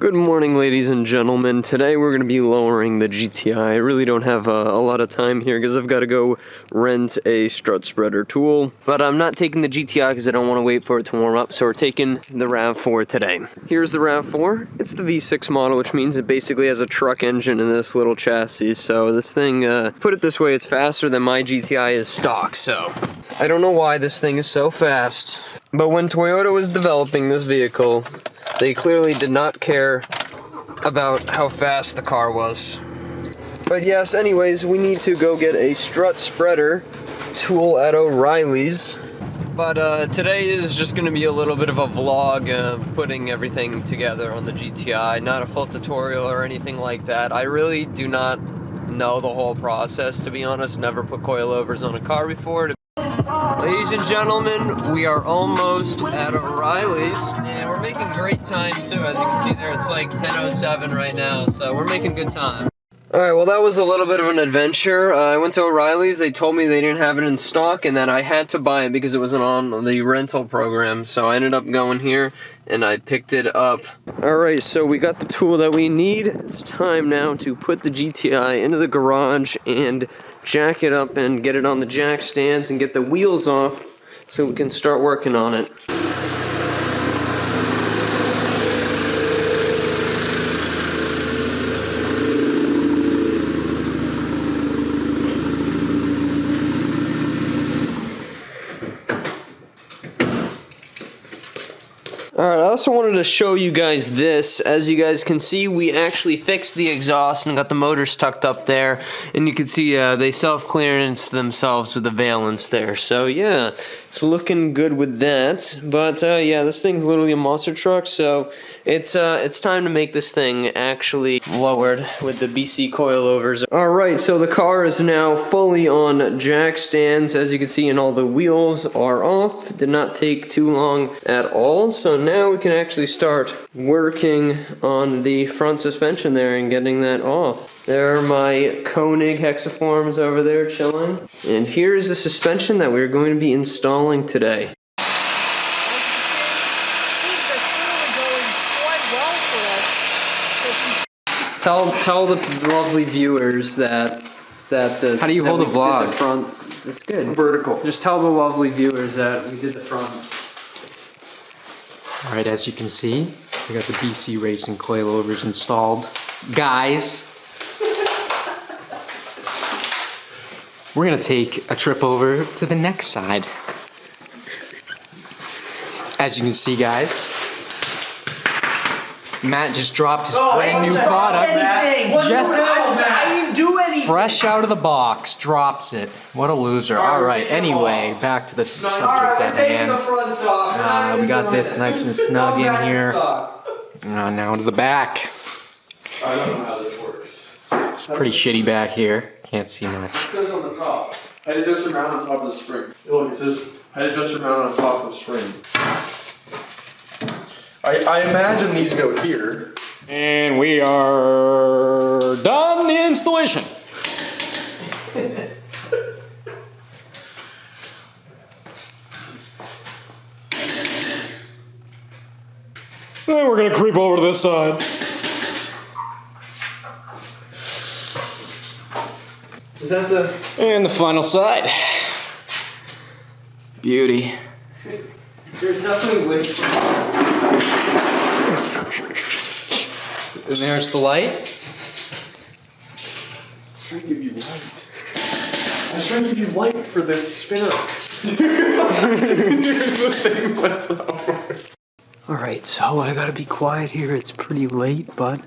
Good morning, ladies and gentlemen. Today we're going to be lowering the GTI. I really don't have a lot of time here because I've got to go rent a strut spreader tool. But I'm not taking the GTI because I don't want to wait for it to warm up, so we're taking the RAV4 today. Here's the RAV4. It's the V6 model, which means it basically has a truck engine in this little chassis. So this thing, put it this way, it's faster than my GTI is stock. So I don't know why this thing is so fast. But when Toyota was developing this vehicle, they clearly did not care about how fast the car was. But yes, anyways, we need to go get a strut spreader tool at O'Reilly's. But today is just going to be a little bit of a vlog, putting everything together on the GTI. Not a full tutorial or anything like that. I really do not know the whole process, to be honest. Never put coilovers on a car before. Ladies and gentlemen, we are almost at O'Reilly's, and we're making great time too. As you can see there, it's like 10:07 right now, so we're making good time. Alright, well that was a little bit of an adventure. I went to O'Reilly's, they told me they didn't have it in stock and that I had to buy it because it wasn't on the rental program. So I ended up going here and I picked it up. Alright, so we got the tool that we need. It's time now to put the GTI into the garage and jack it up and get it on the jack stands and get the wheels off so we can start working on it. Alright, I also wanted to show you guys this. As you guys can see, we actually fixed the exhaust and got the motors tucked up there. And you can see they self-clearance themselves with the valence there. So yeah, it's looking good with that. But yeah, this thing's literally a monster truck. So it's time to make this thing actually lowered with the BC Coilovers. Alright, so the car is now fully on jack stands. As you can see, and all the wheels are off. It did not take too long at all. So now we can actually start working on the front suspension there and getting that off. There are my Konig Hexaforms over there chilling. And here's the suspension that we're going to be installing today. Tell the lovely viewers that the... How do you hold a vlog? The front, it's good. Vertical. Just tell the lovely viewers that we did the front. Alright, as you can see, we got the BC Racing Coilovers installed. Guys, we're gonna take a trip over to the next side. As you can see, guys, Matt just dropped his brand new product. I didn't do anything. Fresh out of the box, drops it. What a loser. Alright, anyway, back to the subject at hand. We got this nice and snug in here. Now to the back. I don't know how this works. It's pretty shitty back here. Can't see much. It says on the top. Head adjuster mount on top of the spring. Look, it says head adjuster mount on top of the spring. I imagine these go here. And we are done the installation. Then we're gonna creep over to this side. Is that the... And the final side. Beauty. There's nothing with... And there's the light. I'm trying to give you light. I was trying to give you light for the spinner. Alright, so I gotta be quiet here. It's pretty late, but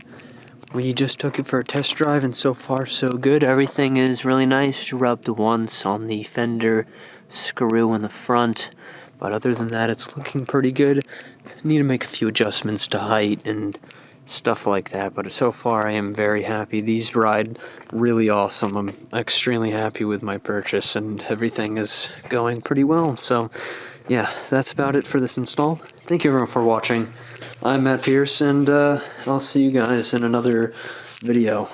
we just took it for a test drive, and so far so good. Everything is really nice. Rubbed once on the fender screw in the front, but other than that, it's looking pretty good. Need to make a few adjustments to height and stuff like that, but so far I am very happy. These ride really awesome. I'm extremely happy with my purchase, and everything is going pretty well. So yeah, that's about it for this install. Thank you everyone for watching. I'm Matt Pierce, and I'll see you guys in another video.